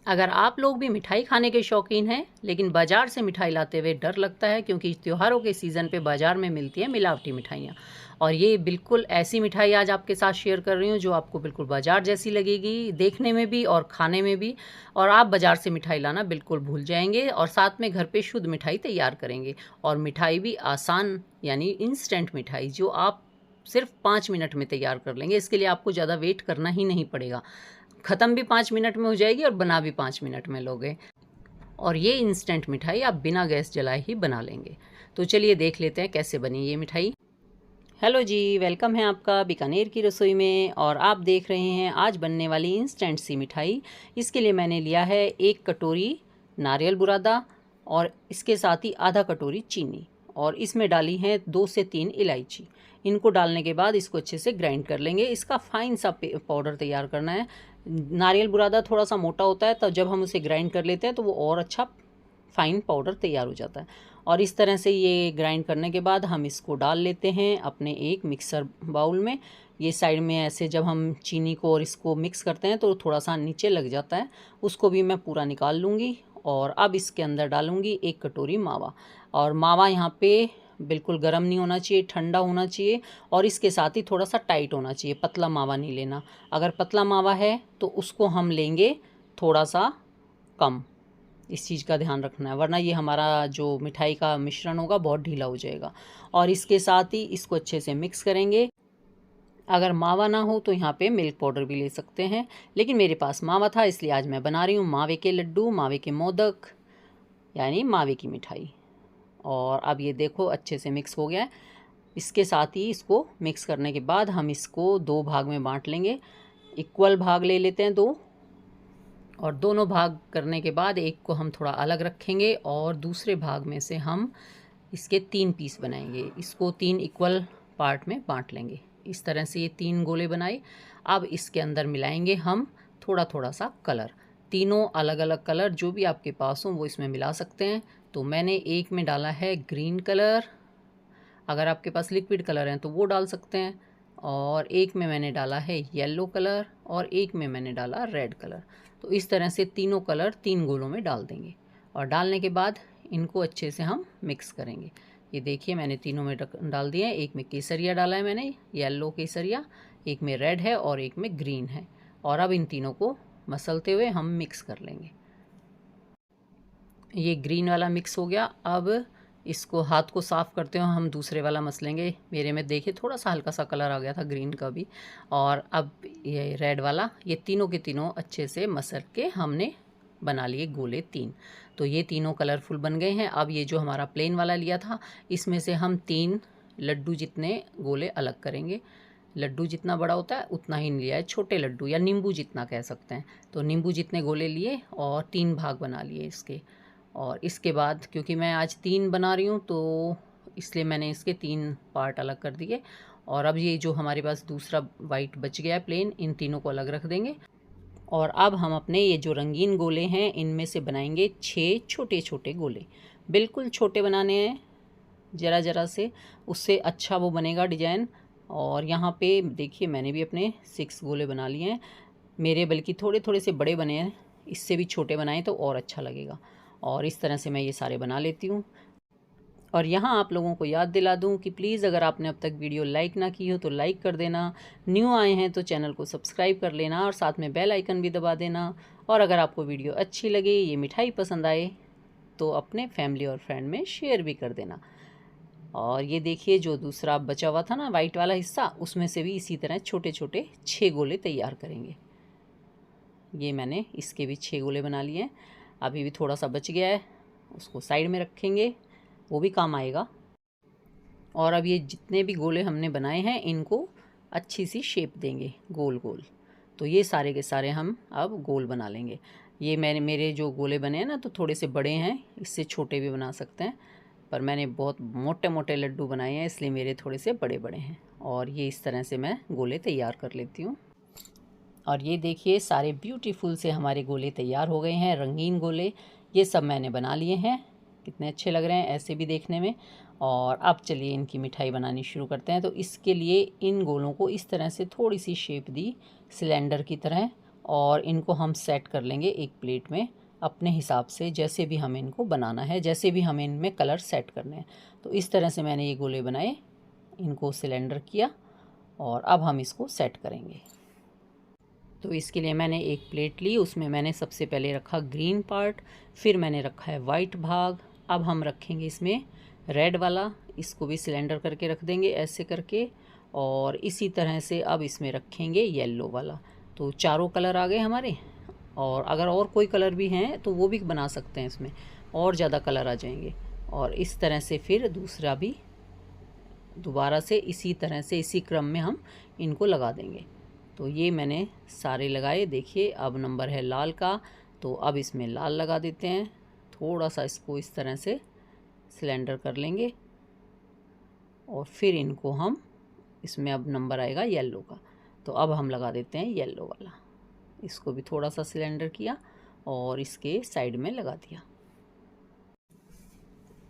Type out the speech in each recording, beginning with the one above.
अगर आप लोग भी मिठाई खाने के शौकीन हैं लेकिन बाज़ार से मिठाई लाते हुए डर लगता है, क्योंकि त्योहारों के सीज़न पे बाज़ार में मिलती है मिलावटी मिठाइयाँ, और ये बिल्कुल ऐसी मिठाई आज आपके साथ शेयर कर रही हूँ जो आपको बिल्कुल बाज़ार जैसी लगेगी, देखने में भी और खाने में भी। और आप बाज़ार से मिठाई लाना बिल्कुल भूल जाएंगे और साथ में घर पे शुद्ध मिठाई तैयार करेंगे। और मिठाई भी आसान, यानी इंस्टेंट मिठाई जो आप सिर्फ 5 मिनट में तैयार कर लेंगे। इसके लिए आपको ज़्यादा वेट करना ही नहीं पड़ेगा। ख़त्म भी 5 मिनट में हो जाएगी और बना भी 5 मिनट में लोगे। और ये इंस्टेंट मिठाई आप बिना गैस जलाए ही बना लेंगे। तो चलिए देख लेते हैं कैसे बनी ये मिठाई। हेलो जी, वेलकम है आपका बीकानेर की रसोई में। और आप देख रहे हैं आज बनने वाली इंस्टेंट सी मिठाई। इसके लिए मैंने लिया है 1 कटोरी नारियल बुरादा और इसके साथ ही आधा कटोरी चीनी, और इसमें डाली हैं 2 से 3 इलायची। इनको डालने के बाद इसको अच्छे से ग्राइंड कर लेंगे। इसका फाइन सा पाउडर तैयार करना है। नारियल बुरादा थोड़ा सा मोटा होता है, तो जब हम उसे ग्राइंड कर लेते हैं तो वो और अच्छा फाइन पाउडर तैयार हो जाता है। और इस तरह से ये ग्राइंड करने के बाद हम इसको डाल लेते हैं अपने एक मिक्सर बाउल में। ये साइड में ऐसे जब हम चीनी को और इसको मिक्स करते हैं तो थोड़ा सा नीचे लग जाता है, उसको भी मैं पूरा निकाल लूँगी। और अब इसके अंदर डालूँगी 1 कटोरी मावा। और मावा यहाँ पे बिल्कुल गर्म नहीं होना चाहिए, ठंडा होना चाहिए। और इसके साथ ही थोड़ा सा टाइट होना चाहिए, पतला मावा नहीं लेना। अगर पतला मावा है तो उसको हम लेंगे थोड़ा सा कम। इस चीज़ का ध्यान रखना है, वरना ये हमारा जो मिठाई का मिश्रण होगा बहुत ढीला हो जाएगा। और इसके साथ ही इसको अच्छे से मिक्स करेंगे। अगर मावा ना हो तो यहाँ पे मिल्क पाउडर भी ले सकते हैं, लेकिन मेरे पास मावा था इसलिए आज मैं बना रही हूँ मावे के लड्डू, मावे के मोदक, यानी मावे की मिठाई। और अब ये देखो अच्छे से मिक्स हो गया है। इसके साथ ही इसको मिक्स करने के बाद हम इसको 2 भाग में बांट लेंगे। इक्वल भाग ले लेते हैं 2, और दोनों भाग करने के बाद एक को हम थोड़ा अलग रखेंगे और दूसरे भाग में से हम इसके 3 पीस बनाएंगे। इसको 3 इक्वल पार्ट में बांट लेंगे। इस तरह से ये 3 गोले बनाए। अब इसके अंदर मिलाएंगे हम थोड़ा थोड़ा सा कलर। तीनों अलग अलग कलर जो भी आपके पास हो वो इसमें मिला सकते हैं। तो मैंने एक में डाला है ग्रीन कलर, अगर आपके पास लिक्विड कलर हैं तो वो डाल सकते हैं। और एक में मैंने डाला है येलो कलर, और एक में मैंने डाला रेड कलर। तो इस तरह से तीनों कलर 3 गोलों में डाल देंगे। और डालने के बाद इनको अच्छे से हम मिक्स करेंगे। ये देखिए मैंने तीनों में डाल दिए हैं। एक में केसरिया डाला है मैंने, येलो केसरिया, एक में रेड है और एक में ग्रीन है। और अब इन तीनों को मसलते हुए हम मिक्स कर लेंगे। ये ग्रीन वाला मिक्स हो गया। अब इसको हाथ को साफ़ करते हुए हम दूसरे वाला मसलेंगे। मेरे में देखिए थोड़ा सा हल्का सा कलर आ गया था ग्रीन का भी। और अब ये रेड वाला, ये तीनों के तीनों अच्छे से मसल के हमने बना लिए गोले 3। तो ये तीनों कलरफुल बन गए हैं। अब ये जो हमारा प्लेन वाला लिया था इसमें से हम 3 लड्डू जितने गोले अलग करेंगे। लड्डू जितना बड़ा होता है उतना ही लिया है, छोटे लड्डू या नींबू जितना कह सकते हैं। तो नींबू जितने गोले लिए और 3 भाग बना लिए इसके। और इसके बाद क्योंकि मैं आज 3 बना रही हूँ तो इसलिए मैंने इसके 3 पार्ट अलग कर दिए। और अब ये जो हमारे पास दूसरा वाइट बच गया है प्लेन, इन तीनों को अलग रख देंगे। और अब हम अपने ये जो रंगीन गोले हैं इनमें से बनाएंगे 6 छोटे छोटे गोले। बिल्कुल छोटे बनाने हैं, ज़रा ज़रा से, उससे अच्छा वो बनेगा डिज़ाइन। और यहाँ पे देखिए मैंने भी अपने 6 गोले बना लिए हैं। मेरे बल्कि थोड़े थोड़े से बड़े बने हैं, इससे भी छोटे बनाएं तो और अच्छा लगेगा। और इस तरह से मैं ये सारे बना लेती हूँ। और यहाँ आप लोगों को याद दिला दूँ कि प्लीज़ अगर आपने अब तक वीडियो लाइक ना की हो तो लाइक कर देना, न्यू आए हैं तो चैनल को सब्सक्राइब कर लेना और साथ में बेल आइकन भी दबा देना। और अगर आपको वीडियो अच्छी लगे, ये मिठाई पसंद आए तो अपने फैमिली और फ्रेंड में शेयर भी कर देना। और ये देखिए जो दूसरा बचा हुआ था ना वाइट वाला हिस्सा, उसमें से भी इसी तरह छोटे छोटे 6 गोले तैयार करेंगे। ये मैंने इसके भी 6 गोले बना लिए हैं। अभी भी थोड़ा सा बच गया है, उसको साइड में रखेंगे, वो भी काम आएगा। और अब ये जितने भी गोले हमने बनाए हैं इनको अच्छी सी शेप देंगे, गोल गोल। तो ये सारे के सारे हम अब गोल बना लेंगे। ये मेरे जो गोले बने हैं ना तो थोड़े से बड़े हैं, इससे छोटे भी बना सकते हैं, पर मैंने बहुत मोटे मोटे लड्डू बनाए हैं इसलिए मेरे थोड़े से बड़े बड़े हैं। और ये इस तरह से मैं गोले तैयार कर लेती हूँ। और ये देखिए सारे ब्यूटीफुल से हमारे गोले तैयार हो गए हैं, रंगीन गोले। ये सब मैंने बना लिए हैं। कितने अच्छे लग रहे हैं ऐसे भी देखने में। और अब चलिए इनकी मिठाई बनानी शुरू करते हैं। तो इसके लिए इन गोलों को इस तरह से थोड़ी सी शेप दी सिलेंडर की तरह, और इनको हम सेट कर लेंगे एक प्लेट में अपने हिसाब से, जैसे भी हमें इनको बनाना है, जैसे भी हमें इनमें कलर सेट करने हैं। तो इस तरह से मैंने ये गोले बनाए, इनको सिलेंडर किया और अब हम इसको सेट करेंगे। तो इसके लिए मैंने एक प्लेट ली, उसमें मैंने सबसे पहले रखा ग्रीन पार्ट, फिर मैंने रखा है वाइट भाग। अब हम रखेंगे इसमें रेड वाला, इसको भी सिलेंडर करके रख देंगे ऐसे करके, और इसी तरह से अब इसमें रखेंगे येलो वाला। तो चारों कलर आ गए हमारे। और अगर और कोई कलर भी हैं तो वो भी बना सकते हैं, इसमें और ज़्यादा कलर आ जाएंगे। और इस तरह से फिर दूसरा भी दोबारा से इसी तरह से इसी क्रम में हम इनको लगा देंगे। तो ये मैंने सारे लगाए। देखिए अब नंबर है लाल का, तो अब इसमें लाल लगा देते हैं। थोड़ा सा इसको इस तरह से सिलेंडर कर लेंगे और फिर इनको हम, इसमें अब नंबर आएगा येलो का, तो अब हम लगा देते हैं येलो वाला। इसको भी थोड़ा सा सिलेंडर किया और इसके साइड में लगा दिया।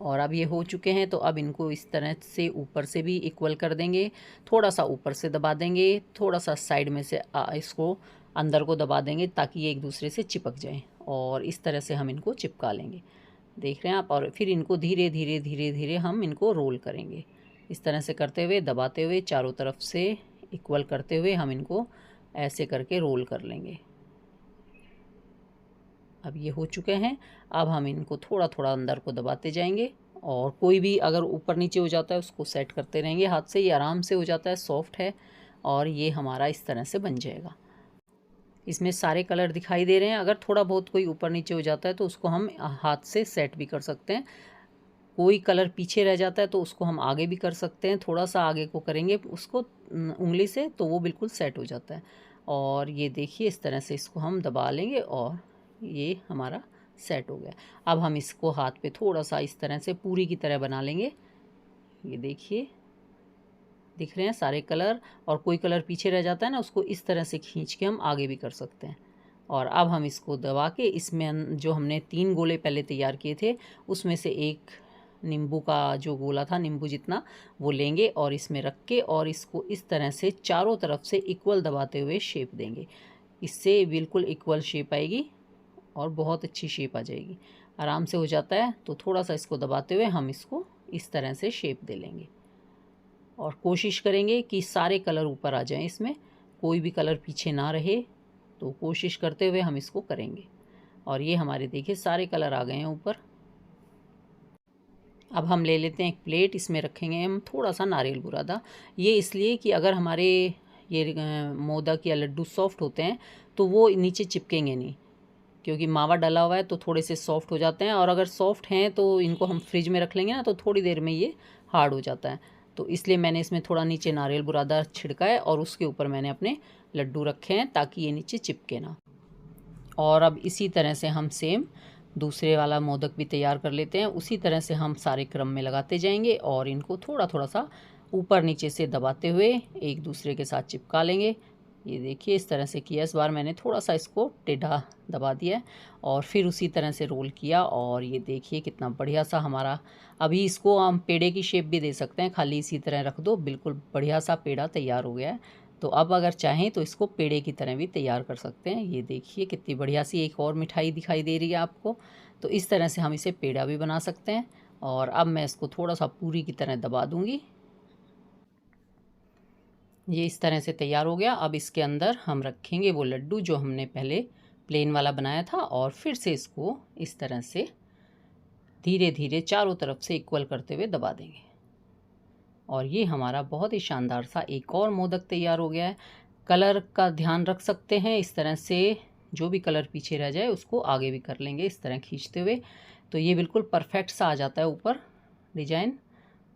और अब ये हो चुके हैं, तो अब इनको इस तरह से ऊपर से भी इक्वल कर देंगे। थोड़ा सा ऊपर से दबा देंगे, थोड़ा सा साइड में से इसको अंदर को दबा देंगे ताकि ये एक दूसरे से चिपक जाएं। और इस तरह से हम इनको चिपका लेंगे, देख रहे हैं आप। और फिर इनको धीरे धीरे धीरे धीरे हम इनको रोल करेंगे, इस तरह से करते हुए, दबाते हुए, चारों तरफ से इक्वल करते हुए हम इनको ऐसे करके रोल कर लेंगे। अब ये हो चुके हैं। अब हम इनको थोड़ा थोड़ा अंदर को दबाते जाएंगे और कोई भी अगर ऊपर नीचे हो जाता है उसको सेट करते रहेंगे हाथ से। ये आराम से हो जाता है, सॉफ्ट है और ये हमारा इस तरह से बन जाएगा। इसमें सारे कलर दिखाई दे रहे हैं। अगर थोड़ा बहुत कोई ऊपर नीचे हो जाता है तो उसको हम हाथ से सेट भी कर सकते हैं। कोई कलर पीछे रह जाता है तो उसको हम आगे भी कर सकते हैं। थोड़ा सा आगे को करेंगे उसको उंगली से तो वो बिल्कुल सेट हो जाता है। और ये देखिए इस तरह से इसको हम दबा लेंगे और ये हमारा सेट हो गया। अब हम इसको हाथ पे थोड़ा सा इस तरह से पूरी की तरह बना लेंगे। ये देखिए दिख रहे हैं सारे कलर, और कोई कलर पीछे रह जाता है ना, उसको इस तरह से खींच के हम आगे भी कर सकते हैं। और अब हम इसको दबा के इसमें जो हमने 3 गोले पहले तैयार किए थे उसमें से एक नींबू का जो गोला था, नींबू जितना, वो लेंगे और इसमें रख के और इसको इस तरह से चारों तरफ से इक्वल दबाते हुए शेप देंगे। इससे बिल्कुल इक्वल शेप आएगी और बहुत अच्छी शेप आ जाएगी। आराम से हो जाता है। तो थोड़ा सा इसको दबाते हुए हम इसको इस तरह से शेप दे लेंगे और कोशिश करेंगे कि सारे कलर ऊपर आ जाएं, इसमें कोई भी कलर पीछे ना रहे। तो कोशिश करते हुए हम इसको करेंगे। और ये हमारे देखिए सारे कलर आ गए हैं ऊपर। अब हम ले लेते हैं एक प्लेट, इसमें रखेंगे हम थोड़ा सा नारियल बुरादा। ये इसलिए कि अगर हमारे ये मोदक या लड्डू सॉफ्ट होते हैं तो वो नीचे चिपकेंगे नहीं, क्योंकि मावा डला हुआ है तो थोड़े से सॉफ्ट हो जाते हैं। और अगर सॉफ्ट हैं तो इनको हम फ्रिज में रख लेंगे ना तो थोड़ी देर में ये हार्ड हो जाता है। तो इसलिए मैंने इसमें थोड़ा नीचे नारियल बुरादा छिड़का है और उसके ऊपर मैंने अपने लड्डू रखे हैं ताकि ये नीचे चिपके ना। और अब इसी तरह से हम सेम दूसरे वाला मोदक भी तैयार कर लेते हैं। उसी तरह से हम सारे क्रम में लगाते जाएंगे और इनको थोड़ा थोड़ा सा ऊपर नीचे से दबाते हुए एक दूसरे के साथ चिपका लेंगे। ये देखिए इस तरह से किया। इस बार मैंने थोड़ा सा इसको टेढ़ा दबा दिया और फिर उसी तरह से रोल किया। और ये देखिए कितना बढ़िया सा हमारा, अभी इसको हम पेड़े की शेप भी दे सकते हैं, खाली इसी तरह रख दो, बिल्कुल बढ़िया सा पेड़ा तैयार हो गया है। तो अब अगर चाहें तो इसको पेड़े की तरह भी तैयार कर सकते हैं। ये देखिए कितनी बढ़िया सी एक और मिठाई दिखाई दे रही है आपको। तो इस तरह से हम इसे पेड़ा भी बना सकते हैं। और अब मैं इसको थोड़ा सा पूरी की तरह दबा दूंगी। ये इस तरह से तैयार हो गया। अब इसके अंदर हम रखेंगे वो लड्डू जो हमने पहले प्लेन वाला बनाया था और फिर से इसको इस तरह से धीरे धीरे चारों तरफ से इक्वल करते हुए दबा देंगे। और ये हमारा बहुत ही शानदार सा एक और मोदक तैयार हो गया है। कलर का ध्यान रख सकते हैं, इस तरह से जो भी कलर पीछे रह जाए उसको आगे भी कर लेंगे इस तरह खींचते हुए। तो ये बिल्कुल परफेक्ट सा आ जाता है ऊपर डिजाइन।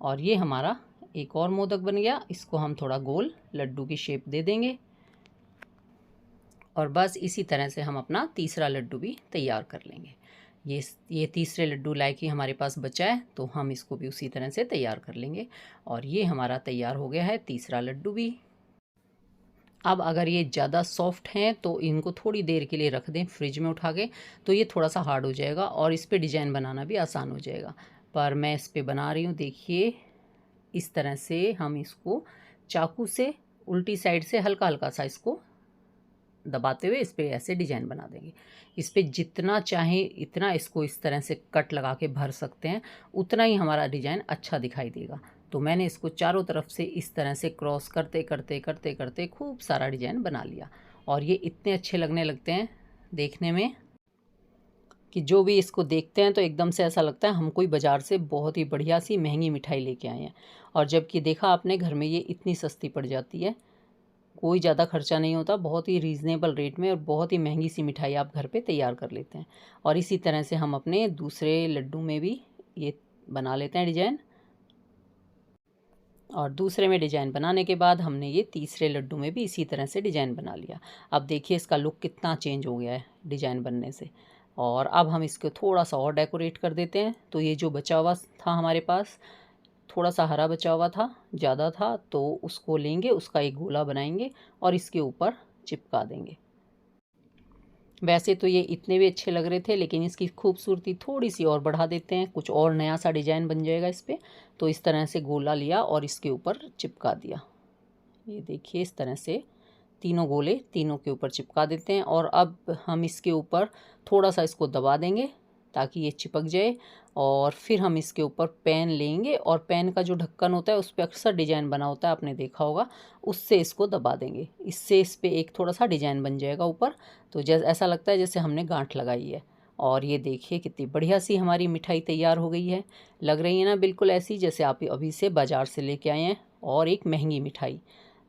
और ये हमारा एक और मोदक बन गया। इसको हम थोड़ा गोल लड्डू की शेप दे देंगे और बस इसी तरह से हम अपना तीसरा लड्डू भी तैयार कर लेंगे। ये तीसरे लड्डू लाइक ही हमारे पास बचा है तो हम इसको भी उसी तरह से तैयार कर लेंगे। और ये हमारा तैयार हो गया है तीसरा लड्डू भी। अब अगर ये ज़्यादा सॉफ्ट हैं तो इनको थोड़ी देर के लिए रख दें फ्रिज में उठा के, तो ये थोड़ा सा हार्ड हो जाएगा और इस पर डिज़ाइन बनाना भी आसान हो जाएगा। पर मैं इस पर बना रही हूँ। देखिए इस तरह से हम इसको चाकू से उल्टी साइड से हल्का हल्का सा इसको दबाते हुए इस पर ऐसे डिजाइन बना देंगे। इस पर जितना चाहे इतना इसको इस तरह से कट लगा के भर सकते हैं, उतना ही हमारा डिजाइन अच्छा दिखाई देगा। तो मैंने इसको चारों तरफ से इस तरह से क्रॉस करते करते करते करते खूब सारा डिजाइन बना लिया। और ये इतने अच्छे लगने लगते हैं देखने में कि जो भी इसको देखते हैं तो एकदम से ऐसा लगता है हम कोई बाज़ार से बहुत ही बढ़िया सी महंगी मिठाई लेके आए हैं। और जबकि देखा आपने घर में ये इतनी सस्ती पड़ जाती है, कोई ज़्यादा खर्चा नहीं होता, बहुत ही रीज़नेबल रेट में और बहुत ही महंगी सी मिठाई आप घर पे तैयार कर लेते हैं। और इसी तरह से हम अपने दूसरे लड्डू में भी ये बना लेते हैं डिजाइन। और दूसरे में डिजाइन बनाने के बाद हमने ये तीसरे लड्डू में भी इसी तरह से डिजाइन बना लिया। अब देखिए इसका लुक कितना चेंज हो गया है डिजाइन बनने से। और अब हम इसको थोड़ा सा और डेकोरेट कर देते हैं। तो ये जो बचा हुआ था हमारे पास, थोड़ा सा हरा बचा हुआ था, ज़्यादा था, तो उसको लेंगे, उसका एक गोला बनाएंगे और इसके ऊपर चिपका देंगे। वैसे तो ये इतने भी अच्छे लग रहे थे, लेकिन इसकी खूबसूरती थोड़ी सी और बढ़ा देते हैं, कुछ और नया सा डिजाइन बन जाएगा इस पर। तो इस तरह से गोला लिया और इसके ऊपर चिपका दिया। ये देखिए इस तरह से तीनों गोले तीनों के ऊपर चिपका देते हैं। और अब हम इसके ऊपर थोड़ा सा इसको दबा देंगे ताकि ये चिपक जाए। और फिर हम इसके ऊपर पेन लेंगे और पेन का जो ढक्कन होता है उस पर अक्सर डिजाइन बना होता है, आपने देखा होगा, उससे इसको दबा देंगे। इससे इस पर एक थोड़ा सा डिजाइन बन जाएगा ऊपर। तो जैसे ऐसा लगता है जैसे हमने गांठ लगाई है। और ये देखिए कितनी बढ़िया सी हमारी मिठाई तैयार हो गई है। लग रही है ना बिल्कुल ऐसी जैसे आप अभी से बाज़ार से लेके आए हैं, और एक महंगी मिठाई।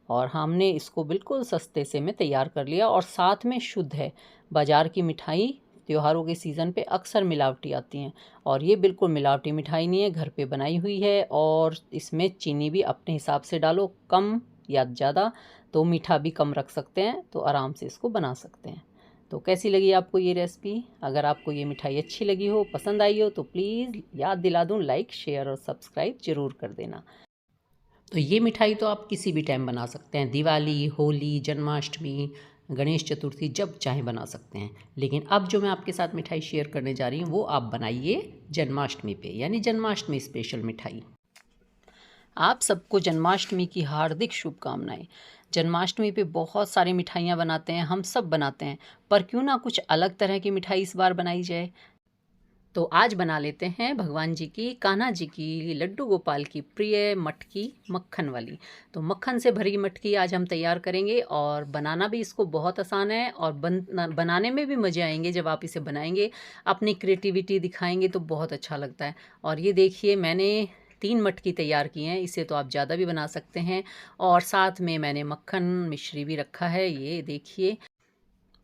और हमने इसको बिल्कुल सस्ते से में तैयार कर लिया और साथ में शुद्ध है। बाज़ार की मिठाई त्योहारों के सीज़न पे अक्सर मिलावटी आती हैं, और ये बिल्कुल मिलावटी मिठाई नहीं है, घर पे बनाई हुई है। और इसमें चीनी भी अपने हिसाब से डालो, कम या ज़्यादा, तो मीठा भी कम रख सकते हैं, तो आराम से इसको बना सकते हैं। तो कैसी लगी आपको ये रेसिपी? अगर आपको ये मिठाई अच्छी लगी हो, पसंद आई हो, तो प्लीज़ याद दिला दूँ, लाइक शेयर और सब्सक्राइब ज़रूर कर देना। तो ये मिठाई तो आप किसी भी टाइम बना सकते हैं, दिवाली, होली, जन्माष्टमी, गणेश चतुर्थी, जब चाहें बना सकते हैं। लेकिन अब जो मैं आपके साथ मिठाई शेयर करने जा रही हूँ वो आप बनाइए जन्माष्टमी पे, यानी जन्माष्टमी स्पेशल मिठाई। आप सबको जन्माष्टमी की हार्दिक शुभकामनाएं। जन्माष्टमी पे बहुत सारी मिठाइयाँ बनाते हैं, हम सब बनाते हैं, पर क्यों ना कुछ अलग तरह की मिठाई इस बार बनाई जाए। तो आज बना लेते हैं भगवान जी की, कान्हा जी की, लड्डू गोपाल की प्रिय मटकी, मक्खन वाली। तो मक्खन से भरी मटकी आज हम तैयार करेंगे, और बनाना भी इसको बहुत आसान है, और बनाने में भी मज़े आएंगे जब आप इसे बनाएंगे, अपनी क्रिएटिविटी दिखाएंगे तो बहुत अच्छा लगता है। और ये देखिए मैंने 3 मटकी तैयार की हैं, इसे तो आप ज़्यादा भी बना सकते हैं। और साथ में मैंने मक्खन मिश्री भी रखा है, ये देखिए।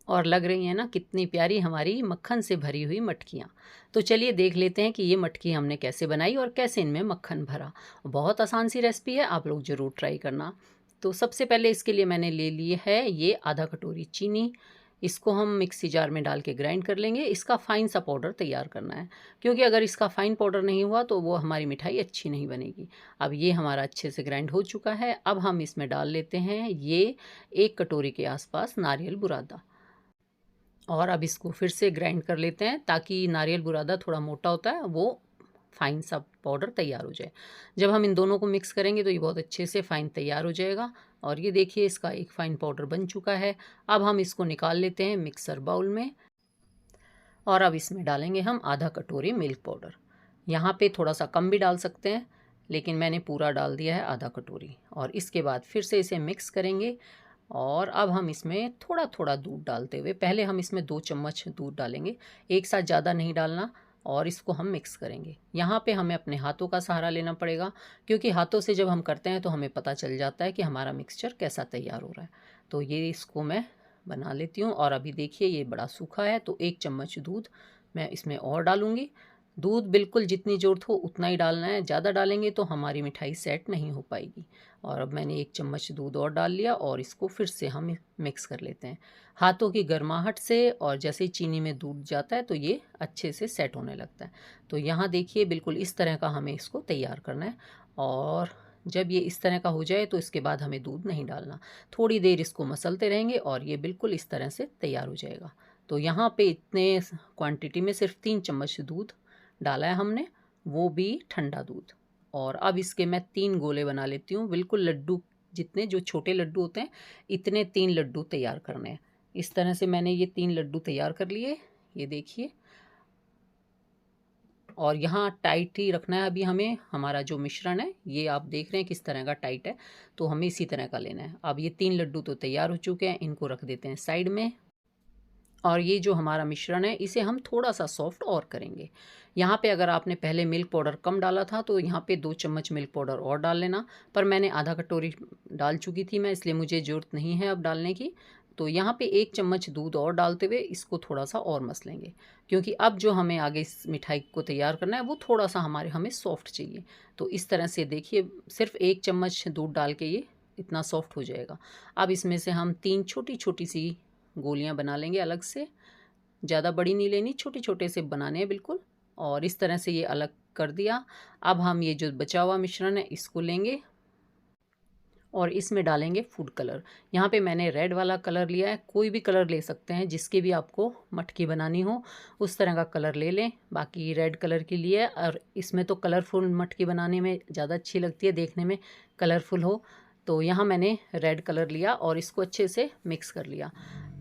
और लग रही हैं ना कितनी प्यारी हमारी मक्खन से भरी हुई मटकियाँ। तो चलिए देख लेते हैं कि ये मटकी हमने कैसे बनाई और कैसे इनमें मक्खन भरा। बहुत आसान सी रेसिपी है, आप लोग ज़रूर ट्राई करना। तो सबसे पहले इसके लिए मैंने ले ली है ये आधा कटोरी चीनी। इसको हम मिक्सी जार में डाल के ग्राइंड कर लेंगे। इसका फ़ाइन सा पाउडर तैयार करना है, क्योंकि अगर इसका फ़ाइन पाउडर नहीं हुआ तो वो हमारी मिठाई अच्छी नहीं बनेगी। अब ये हमारा अच्छे से ग्राइंड हो चुका है। अब हम इसमें डाल लेते हैं ये 1 कटोरी के आसपास नारियल बुरादा। और अब इसको फिर से ग्राइंड कर लेते हैं, ताकि नारियल बुरादा थोड़ा मोटा होता है, वो फाइन सा पाउडर तैयार हो जाए। जब हम इन दोनों को मिक्स करेंगे तो ये बहुत अच्छे से फाइन तैयार हो जाएगा। और ये देखिए इसका एक फाइन पाउडर बन चुका है। अब हम इसको निकाल लेते हैं मिक्सर बाउल में, और अब इसमें डालेंगे हम आधा कटोरी मिल्क पाउडर। यहाँ पे थोड़ा सा कम भी डाल सकते हैं, लेकिन मैंने पूरा डाल दिया है आधा कटोरी। और इसके बाद फिर से इसे मिक्स करेंगे। और अब हम इसमें थोड़ा थोड़ा दूध डालते हुए, पहले हम इसमें 2 चम्मच दूध डालेंगे, एक साथ ज़्यादा नहीं डालना। और इसको हम मिक्स करेंगे। यहाँ पे हमें अपने हाथों का सहारा लेना पड़ेगा, क्योंकि हाथों से जब हम करते हैं तो हमें पता चल जाता है कि हमारा मिक्सचर कैसा तैयार हो रहा है। तो ये इसको मैं बना लेती हूँ। और अभी देखिए ये बड़ा सूखा है, तो 1 चम्मच दूध मैं इसमें और डालूँगी। दूध बिल्कुल जितनी ज़रूरत हो उतना ही डालना है, ज़्यादा डालेंगे तो हमारी मिठाई सेट नहीं हो पाएगी। और अब मैंने 1 चम्मच दूध और डाल लिया, और इसको फिर से हम मिक्स कर लेते हैं हाथों की गर्माहट से। और जैसे ही चीनी में दूध जाता है तो ये अच्छे से सेट होने लगता है। तो यहाँ देखिए बिल्कुल इस तरह का हमें इसको तैयार करना है। और जब ये इस तरह का हो जाए तो इसके बाद हमें दूध नहीं डालना, थोड़ी देर इसको मसलते रहेंगे और ये बिल्कुल इस तरह से तैयार हो जाएगा। तो यहाँ पे इतने क्वांटिटी में सिर्फ 3 चम्मच दूध डाला है हमने, वो भी ठंडा दूध। और अब इसके मैं 3 गोले बना लेती हूँ, बिल्कुल लड्डू जितने, जो छोटे लड्डू होते हैं इतने 3 लड्डू तैयार करने हैं। इस तरह से मैंने ये 3 लड्डू तैयार कर लिए, ये देखिए। और यहाँ टाइट ही रखना है अभी हमें। हमारा जो मिश्रण है ये आप देख रहे हैं किस तरह का टाइट है, तो हमें इसी तरह का लेना है। अब ये 3 लड्डू तो तैयार हो चुके हैं, इनको रख देते हैं साइड में। और ये जो हमारा मिश्रण है इसे हम थोड़ा सा सॉफ्ट और करेंगे। यहाँ पे अगर आपने पहले मिल्क पाउडर कम डाला था तो यहाँ पे 2 चम्मच मिल्क पाउडर और डाल लेना, पर मैंने आधा कटोरी डाल चुकी थी मैं, इसलिए मुझे ज़रूरत नहीं है अब डालने की। तो यहाँ पे 1 चम्मच दूध और डालते हुए इसको थोड़ा सा और मस लेंगे, क्योंकि अब जो हमें आगे इस मिठाई को तैयार करना है वो थोड़ा सा हमें सॉफ्ट चाहिए। तो इस तरह से देखिए, सिर्फ 1 चम्मच दूध डाल के ये इतना सॉफ्ट हो जाएगा। अब इसमें से हम 3 छोटी छोटी सी गोलियां बना लेंगे अलग से। ज़्यादा बड़ी नहीं लेनी, छोटे छोटे से बनाने हैं बिल्कुल। और इस तरह से ये अलग कर दिया। अब हम ये जो बचा हुआ मिश्रण है इसको लेंगे और इसमें डालेंगे फूड कलर। यहाँ पे मैंने रेड वाला कलर लिया है, कोई भी कलर ले सकते हैं, जिसके भी आपको मटकी बनानी हो उस तरह का कलर ले लें। बाकी रेड कलर की लिए, और इसमें तो कलरफुल मटकी बनाने में ज़्यादा अच्छी लगती है, देखने में कलरफुल हो। तो यहाँ मैंने रेड कलर लिया और इसको अच्छे से मिक्स कर लिया।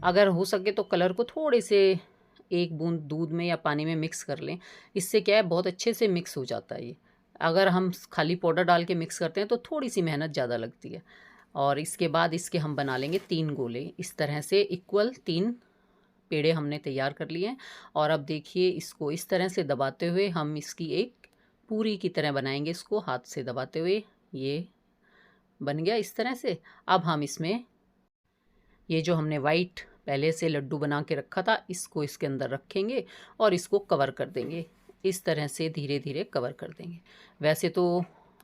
अगर हो सके तो कलर को थोड़े से 1 बूंद दूध में या पानी में मिक्स कर लें, इससे क्या है बहुत अच्छे से मिक्स हो जाता है ये। अगर हम खाली पाउडर डाल के मिक्स करते हैं तो थोड़ी सी मेहनत ज़्यादा लगती है। और इसके बाद इसके हम बना लेंगे 3 गोले। इस तरह से इक्वल 3 पेड़े हमने तैयार कर लिए हैं। और अब देखिए, इसको इस तरह से दबाते हुए हम इसकी एक पूरी की तरह बनाएंगे, इसको हाथ से दबाते हुए। ये बन गया इस तरह से। अब हम इसमें ये जो हमने वाइट पहले से लड्डू बना के रखा था इसको इसके अंदर रखेंगे और इसको कवर कर देंगे। इस तरह से धीरे धीरे कवर कर देंगे। वैसे तो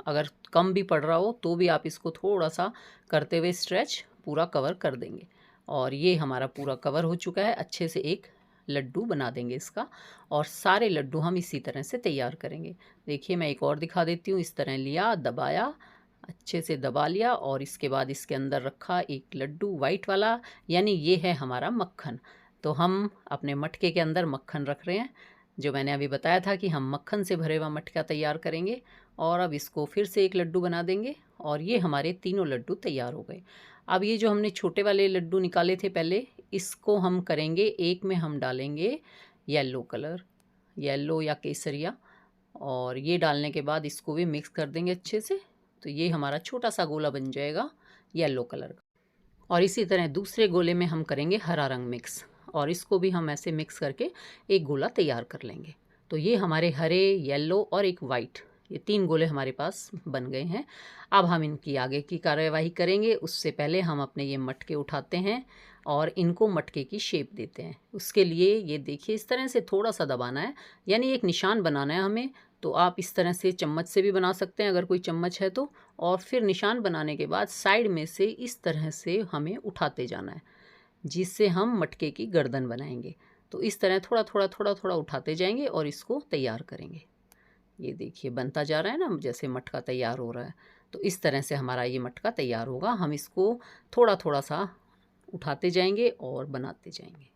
अगर कम भी पड़ रहा हो तो भी आप इसको थोड़ा सा करते हुए स्ट्रेच पूरा कवर कर देंगे। और ये हमारा पूरा कवर हो चुका है। अच्छे से एक लड्डू बना देंगे इसका, और सारे लड्डू हम इसी तरह से तैयार करेंगे। देखिए मैं एक और दिखा देती हूँ। इस तरह लिया, दबाया, अच्छे से दबा लिया और इसके बाद इसके अंदर रखा एक लड्डू वाइट वाला, यानी ये है हमारा मक्खन। तो हम अपने मटके के अंदर मक्खन रख रहे हैं, जो मैंने अभी बताया था कि हम मक्खन से भरे हुआ मटका तैयार करेंगे। और अब इसको फिर से एक लड्डू बना देंगे और ये हमारे तीनों लड्डू तैयार हो गए। अब ये जो हमने छोटे वाले लड्डू निकाले थे पहले, इसको हम करेंगे, एक में हम डालेंगे येलो कलर, येलो या केसरिया, और ये डालने के बाद इसको भी मिक्स कर देंगे अच्छे से। तो ये हमारा छोटा सा गोला बन जाएगा येलो कलर का। और इसी तरह दूसरे गोले में हम करेंगे हरा रंग मिक्स, और इसको भी हम ऐसे मिक्स करके एक गोला तैयार कर लेंगे। तो ये हमारे हरे, येलो और एक वाइट, ये 3 गोले हमारे पास बन गए हैं। अब हम इनकी आगे की कार्यवाही करेंगे। उससे पहले हम अपने ये मटके उठाते हैं और इनको मटके की शेप देते हैं। उसके लिए ये देखिए, इस तरह से थोड़ा सा दबाना है, यानी एक निशान बनाना है हमें। तो आप इस तरह से चम्मच से भी बना सकते हैं अगर कोई चम्मच है तो। और फिर निशान बनाने के बाद साइड में से इस तरह से हमें उठाते जाना है, जिससे हम मटके की गर्दन बनाएंगे। तो इस तरह थोड़ा थोड़ा थोड़ा थोड़ा उठाते जाएंगे और इसको तैयार करेंगे। ये देखिए बनता जा रहा है ना, जैसे मटका तैयार हो रहा है। तो इस तरह से हमारा ये मटका तैयार होगा। हम इसको थोड़ा थोड़ा सा उठाते जाएंगे और बनाते जाएंगे।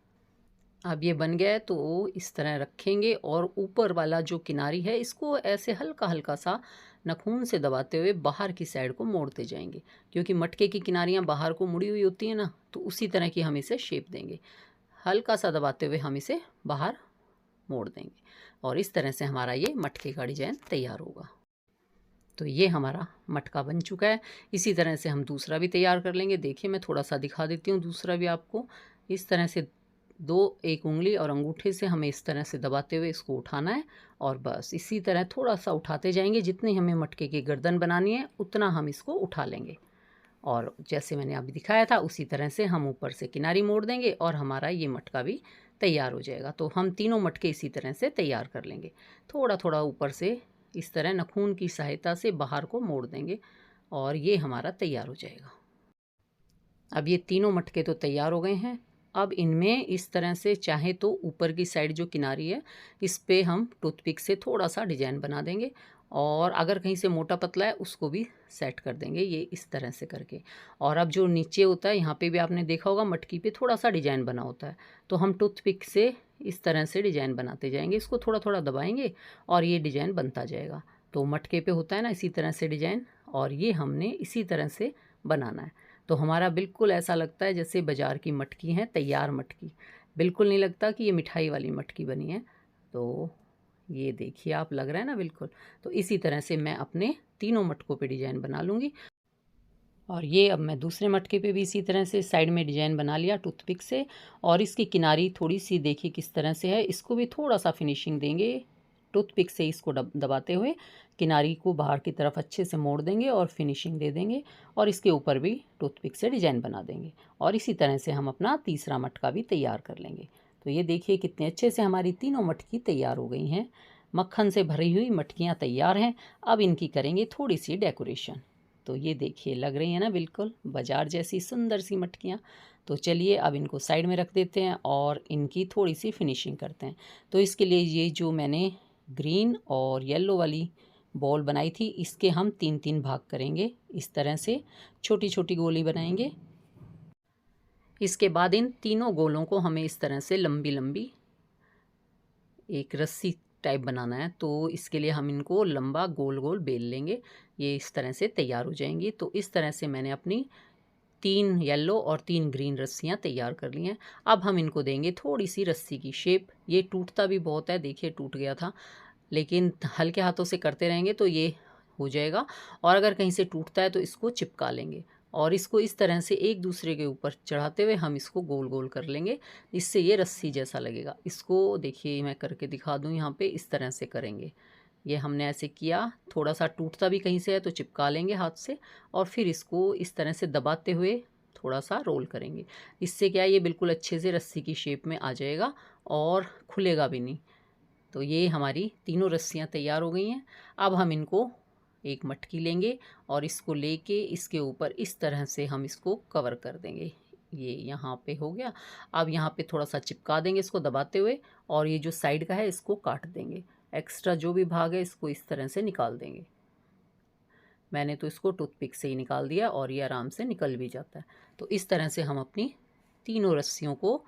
अब ये बन गया है तो इस तरह रखेंगे, और ऊपर वाला जो किनारी है इसको ऐसे हल्का हल्का सा नाखून से दबाते हुए बाहर की साइड को मोड़ते जाएंगे, क्योंकि मटके की किनारियाँ बाहर को मुड़ी हुई होती हैं ना, तो उसी तरह की हम इसे शेप देंगे। हल्का सा दबाते हुए हम इसे बाहर मोड़ देंगे, और इस तरह से हमारा ये मटके का डिजाइन तैयार होगा। तो ये हमारा मटका बन चुका है। इसी तरह से हम दूसरा भी तैयार कर लेंगे। देखिए मैं थोड़ा सा दिखा देती हूँ दूसरा भी आपको। इस तरह से एक उंगली और अंगूठे से हमें इस तरह से दबाते हुए इसको उठाना है, और बस इसी तरह थोड़ा सा उठाते जाएंगे। जितनी हमें मटके की गर्दन बनानी है उतना हम इसको उठा लेंगे, और जैसे मैंने अभी दिखाया था उसी तरह से हम ऊपर से किनारी मोड़ देंगे और हमारा ये मटका भी तैयार हो जाएगा। तो हम तीनों मटके इसी तरह से तैयार कर लेंगे। थोड़ा थोड़ा ऊपर से इस तरह नाखून की सहायता से बाहर को मोड़ देंगे, और ये हमारा तैयार हो जाएगा। अब ये तीनों मटके तो तैयार हो गए हैं। अब इनमें इस तरह से चाहे तो ऊपर की साइड जो किनारी है इस पे हम टूथपिक से थोड़ा सा डिजाइन बना देंगे, और अगर कहीं से मोटा पतला है उसको भी सेट कर देंगे, ये इस तरह से करके। और अब जो नीचे होता है यहाँ पे भी आपने देखा होगा मटकी पे थोड़ा सा डिजाइन बना होता है, तो हम टूथपिक से इस तरह से डिजाइन बनाते जाएंगे। इसको थोड़ा थोड़ा दबाएंगे और ये डिजाइन बनता जाएगा। तो मटके पे होता है ना इसी तरह से डिजाइन, और ये हमने इसी तरह से बनाना है। तो हमारा बिल्कुल ऐसा लगता है जैसे बाज़ार की मटकी है, तैयार मटकी। बिल्कुल नहीं लगता कि ये मिठाई वाली मटकी बनी है। तो ये देखिए आप, लग रहा है ना बिल्कुल। तो इसी तरह से मैं अपने तीनों मटकों पे डिज़ाइन बना लूँगी। और ये अब मैं दूसरे मटके पे भी इसी तरह से साइड में डिज़ाइन बना लिया टूथपिक से। और इसकी किनारी थोड़ी सी देखिए किस तरह से है, इसको भी थोड़ा सा फिनिशिंग देंगे टूथपिक से, इसको दबाते हुए किनारी को बाहर की तरफ अच्छे से मोड़ देंगे और फिनिशिंग दे देंगे। और इसके ऊपर भी टूथपिक से डिज़ाइन बना देंगे। और इसी तरह से हम अपना तीसरा मटका भी तैयार कर लेंगे। तो ये देखिए कितने अच्छे से हमारी तीनों मटकी तैयार हो गई हैं। मक्खन से भरी हुई मटकियाँ तैयार हैं। अब इनकी करेंगे थोड़ी सी डेकोरेशन। तो ये देखिए लग रही है ना बिल्कुल बाज़ार जैसी सुंदर सी मटकियाँ। तो चलिए अब इनको साइड में रख देते हैं और इनकी थोड़ी सी फिनिशिंग करते हैं। तो इसके लिए ये जो मैंने ग्रीन और येलो वाली बॉल बनाई थी, इसके हम 3-3 भाग करेंगे। इस तरह से छोटी छोटी गोली बनाएंगे। इसके बाद इन तीनों गोलों को हमें इस तरह से लंबी लंबी एक रस्सी टाइप बनाना है। तो इसके लिए हम इनको लंबा गोल गोल बेल लेंगे। ये इस तरह से तैयार हो जाएंगी। तो इस तरह से मैंने अपनी 3 येलो और 3 ग्रीन रस्सियाँ तैयार कर ली हैं। अब हम इनको देंगे थोड़ी सी रस्सी की शेप। ये टूटता भी बहुत है, देखिए टूट गया था, लेकिन हल्के हाथों से करते रहेंगे तो ये हो जाएगा। और अगर कहीं से टूटता है तो इसको चिपका लेंगे और इसको इस तरह से एक दूसरे के ऊपर चढ़ाते हुए हम इसको गोल गोल कर लेंगे। इससे ये रस्सी जैसा लगेगा। इसको देखिए मैं करके दिखा दूँ, यहाँ पे इस तरह से करेंगे। ये हमने ऐसे किया, थोड़ा सा टूटता भी कहीं से है तो चिपका लेंगे हाथ से और फिर इसको इस तरह से दबाते हुए थोड़ा सा रोल करेंगे। इससे क्या है, ये बिल्कुल अच्छे से रस्सी की शेप में आ जाएगा और खुलेगा भी नहीं। तो ये हमारी तीनों रस्सियाँ तैयार हो गई हैं। अब हम इनको एक मटकी लेंगे और इसको लेके इसके ऊपर इस तरह से हम इसको कवर कर देंगे। ये यहाँ पे हो गया। अब यहाँ पे थोड़ा सा चिपका देंगे इसको दबाते हुए और ये जो साइड का है इसको काट देंगे। एक्स्ट्रा जो भी भाग है इसको इस तरह से निकाल देंगे। मैंने तो इसको टूथपिक से ही निकाल दिया और ये आराम से निकल भी जाता है। तो इस तरह से हम अपनी तीनों रस्सियों को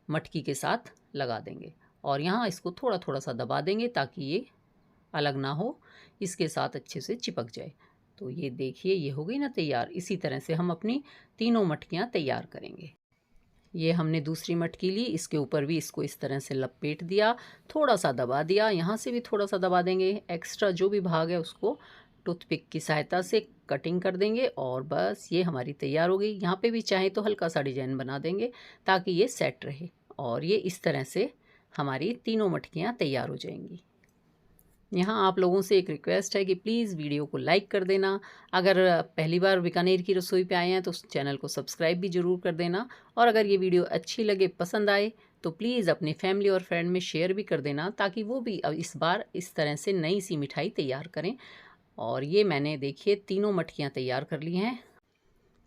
मटकी के साथ लगा देंगे और यहाँ इसको थोड़ा थोड़ा सा दबा देंगे ताकि ये अलग ना हो, इसके साथ अच्छे से चिपक जाए। तो ये देखिए ये हो गई ना तैयार। इसी तरह से हम अपनी तीनों मटकियाँ तैयार करेंगे। ये हमने दूसरी मटकी ली, इसके ऊपर भी इसको इस तरह से लपेट दिया, थोड़ा सा दबा दिया, यहाँ से भी थोड़ा सा दबा देंगे। एक्स्ट्रा जो भी भाग है उसको टूथपिक की सहायता से कटिंग कर देंगे और बस ये हमारी तैयार हो गई। यहाँ पे भी चाहे तो हल्का सा डिजाइन बना देंगे ताकि ये सेट रहे। और ये इस तरह से हमारी तीनों मटकियाँ तैयार हो जाएंगी। यहाँ आप लोगों से एक रिक्वेस्ट है कि प्लीज़ वीडियो को लाइक कर देना। अगर पहली बार बीकानेर की रसोई पे आए हैं तो चैनल को सब्सक्राइब भी ज़रूर कर देना। और अगर ये वीडियो अच्छी लगे, पसंद आए तो प्लीज़ अपने फैमिली और फ्रेंड में शेयर भी कर देना ताकि वो भी अब इस बार इस तरह से नई सी मिठाई तैयार करें। और ये मैंने देखिए तीनों मटकियाँ तैयार कर ली हैं।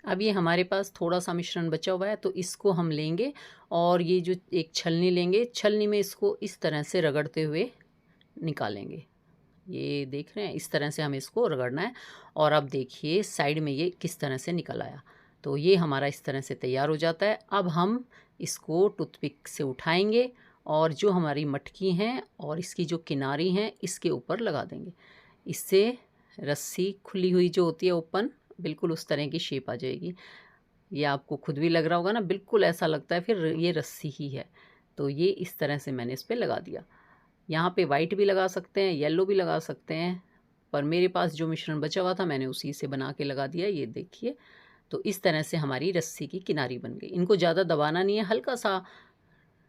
अब ये हमारे पास थोड़ा सा मिश्रण बचा हुआ है तो इसको हम लेंगे और ये जो एक छलनी लेंगे, छलनी में इसको इस तरह से रगड़ते हुए निकालेंगे। ये देख रहे हैं, इस तरह से हमें इसको रगड़ना है। और अब देखिए साइड में ये किस तरह से निकल आया। तो ये हमारा इस तरह से तैयार हो जाता है। अब हम इसको टूथपिक से उठाएंगे और जो हमारी मटकी हैं और इसकी जो किनारी हैं इसके ऊपर लगा देंगे। इससे रस्सी खुली हुई जो होती है ओपन, बिल्कुल उस तरह की शेप आ जाएगी। ये आपको खुद भी लग रहा होगा ना, बिल्कुल ऐसा लगता है फिर ये रस्सी ही है। तो ये इस तरह से मैंने इस पर लगा दिया। यहाँ पे वाइट भी लगा सकते हैं, येलो भी लगा सकते हैं, पर मेरे पास जो मिश्रण बचा हुआ था मैंने उसी से बना के लगा दिया। ये देखिए, तो इस तरह से हमारी रस्सी की किनारी बन गई। इनको ज़्यादा दबाना नहीं है, हल्का सा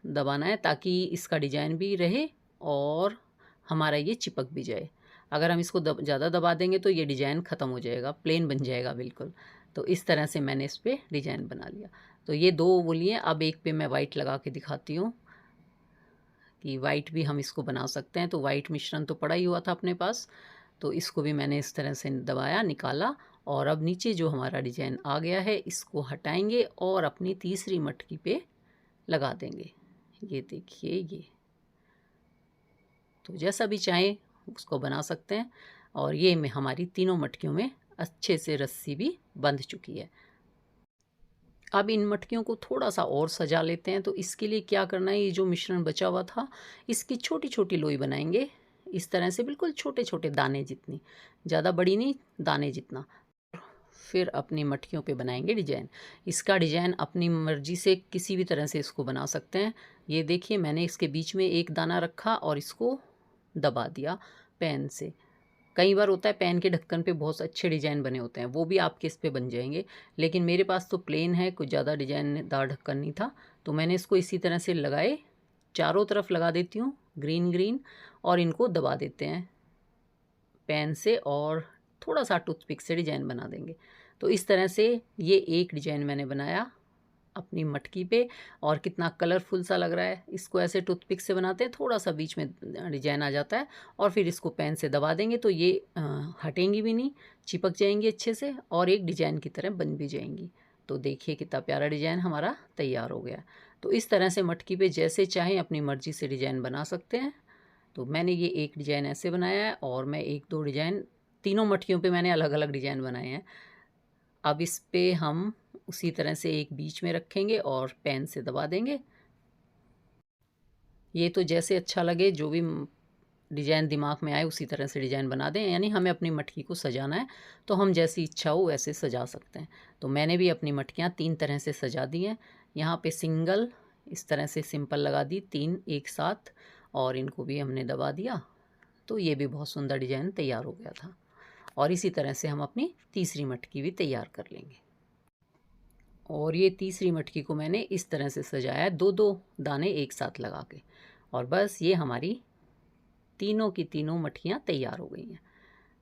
दबाना है ताकि इसका डिजाइन भी रहे और हमारा ये चिपक भी जाए। अगर हम इसको ज़्यादा दबा देंगे तो ये डिज़ाइन ख़त्म हो जाएगा, प्लेन बन जाएगा बिल्कुल। तो इस तरह से मैंने इस पर डिज़ाइन बना लिया। तो ये दो वो लिए, अब एक पे मैं वाइट लगा के दिखाती हूँ कि वाइट भी हम इसको बना सकते हैं। तो वाइट मिश्रण तो पड़ा ही हुआ था अपने पास, तो इसको भी मैंने इस तरह से दबाया, निकाला और अब नीचे जो हमारा डिजाइन आ गया है इसको हटाएंगे और अपनी तीसरी मटकी पे लगा देंगे। ये देखिए, ये तो जैसा भी चाहें उसको बना सकते हैं। और ये में हमारी तीनों मटकियों में अच्छे से रस्सी भी बंध चुकी है। अब इन मटकियों को थोड़ा सा और सजा लेते हैं। तो इसके लिए क्या करना है, ये जो मिश्रण बचा हुआ था इसकी छोटी छोटी लोई बनाएंगे इस तरह से, बिल्कुल छोटे छोटे दाने जितनी, ज़्यादा बड़ी नहीं, दाने जितना। फिर अपनी मटकियों पे बनाएंगे डिजाइन। इसका डिजाइन अपनी मर्जी से किसी भी तरह से इसको बना सकते हैं। ये देखिए मैंने इसके बीच में एक दाना रखा और इसको दबा दिया पेन से। कई बार होता है पेन के ढक्कन पे बहुत अच्छे डिजाइन बने होते हैं, वो भी आपके इस पे बन जाएंगे, लेकिन मेरे पास तो प्लेन है, कुछ ज़्यादा डिजाइनदार ढक्कन नहीं था, तो मैंने इसको इसी तरह से लगाए, चारों तरफ लगा देती हूँ ग्रीन ग्रीन, और इनको दबा देते हैं पेन से और थोड़ा सा टूथपिक से डिजाइन बना देंगे। तो इस तरह से ये एक डिजाइन मैंने बनाया अपनी मटकी पे, और कितना कलरफुल सा लग रहा है। इसको ऐसे टूथपिक से बनाते हैं, थोड़ा सा बीच में डिजाइन आ जाता है, और फिर इसको पेन से दबा देंगे तो ये हटेंगी भी नहीं, चिपक जाएंगी अच्छे से, और एक डिजाइन की तरह बन भी जाएंगी। तो देखिए कितना प्यारा डिजाइन हमारा तैयार हो गया। तो इस तरह से मटकी पे जैसे चाहें अपनी मर्जी से डिजाइन बना सकते हैं। तो मैंने ये एक डिजाइन ऐसे बनाया है, और मैं एक दो डिजाइन तीनों मटकियों पे मैंने अलग अलग डिजाइन बनाए हैं। अब इस पे हम उसी तरह से एक बीच में रखेंगे और पेन से दबा देंगे। ये तो जैसे अच्छा लगे, जो भी डिजाइन दिमाग में आए उसी तरह से डिजाइन बना दें, यानी हमें अपनी मटकी को सजाना है तो हम जैसी इच्छा हो वैसे सजा सकते हैं। तो मैंने भी अपनी मटकियाँ 3 तरह से सजा दी हैं। यहाँ पे सिंगल इस तरह से सिंपल लगा दी 3 एक साथ, और इनको भी हमने दबा दिया, तो ये भी बहुत सुंदर डिजाइन तैयार हो गया था। और इसी तरह से हम अपनी तीसरी मटकी भी तैयार कर लेंगे। और ये तीसरी मटकी को मैंने इस तरह से सजाया है, 2-2 दाने एक साथ लगा के, और बस ये हमारी तीनों की तीनों मटकियाँ तैयार हो गई हैं।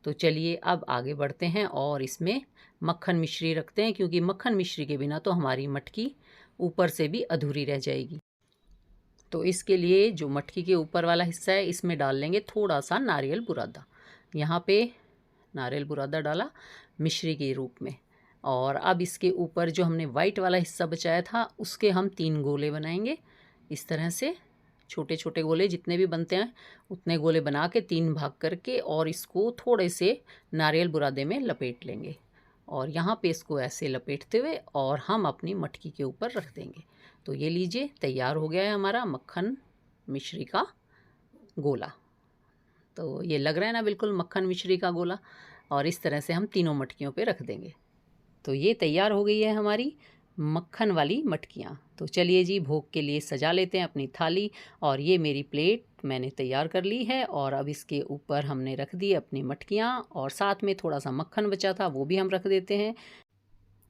तो चलिए अब आगे बढ़ते हैं और इसमें मक्खन मिश्री रखते हैं, क्योंकि मक्खन मिश्री के बिना तो हमारी मटकी ऊपर से भी अधूरी रह जाएगी। तो इसके लिए जो मटकी के ऊपर वाला हिस्सा है इसमें डाल लेंगे थोड़ा सा नारियल बुरादा। यहाँ पे नारियल बुरादा डाला मिश्री के रूप में, और अब इसके ऊपर जो हमने वाइट वाला हिस्सा बचाया था उसके हम 3 गोले बनाएंगे। इस तरह से छोटे छोटे गोले जितने भी बनते हैं उतने गोले बना के 3 भाग करके, और इसको थोड़े से नारियल बुरादे में लपेट लेंगे, और यहाँ पे इसको ऐसे लपेटते हुए और हम अपनी मटकी के ऊपर रख देंगे। तो ये लीजिए तैयार हो गया है हमारा मक्खन मिश्री का गोला। तो ये लग रहा है ना बिल्कुल मक्खन मिश्री का गोला, और इस तरह से हम तीनों मटकियों पे रख देंगे। तो ये तैयार हो गई है हमारी मक्खन वाली मटकियाँ। तो चलिए जी भोग के लिए सजा लेते हैं अपनी थाली, और ये मेरी प्लेट मैंने तैयार कर ली है, और अब इसके ऊपर हमने रख दी अपनी मटकियाँ, और साथ में थोड़ा सा मक्खन बचा था वो भी हम रख देते हैं।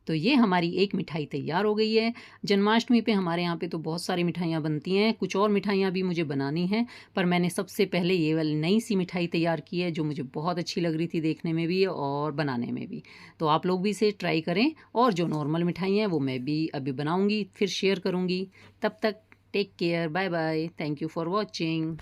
तो ये हमारी एक मिठाई तैयार हो गई है। जन्माष्टमी पे हमारे यहाँ पे तो बहुत सारी मिठाइयाँ बनती हैं, कुछ और मिठाइयाँ भी मुझे बनानी हैं, पर मैंने सबसे पहले ये वाली नई सी मिठाई तैयार की है जो मुझे बहुत अच्छी लग रही थी देखने में भी और बनाने में भी। तो आप लोग भी इसे ट्राई करें, और जो नॉर्मल मिठाई हैं वो मैं भी अभी बनाऊँगी, फिर शेयर करूँगी। तब तक take care, bye bye, thank you for watching.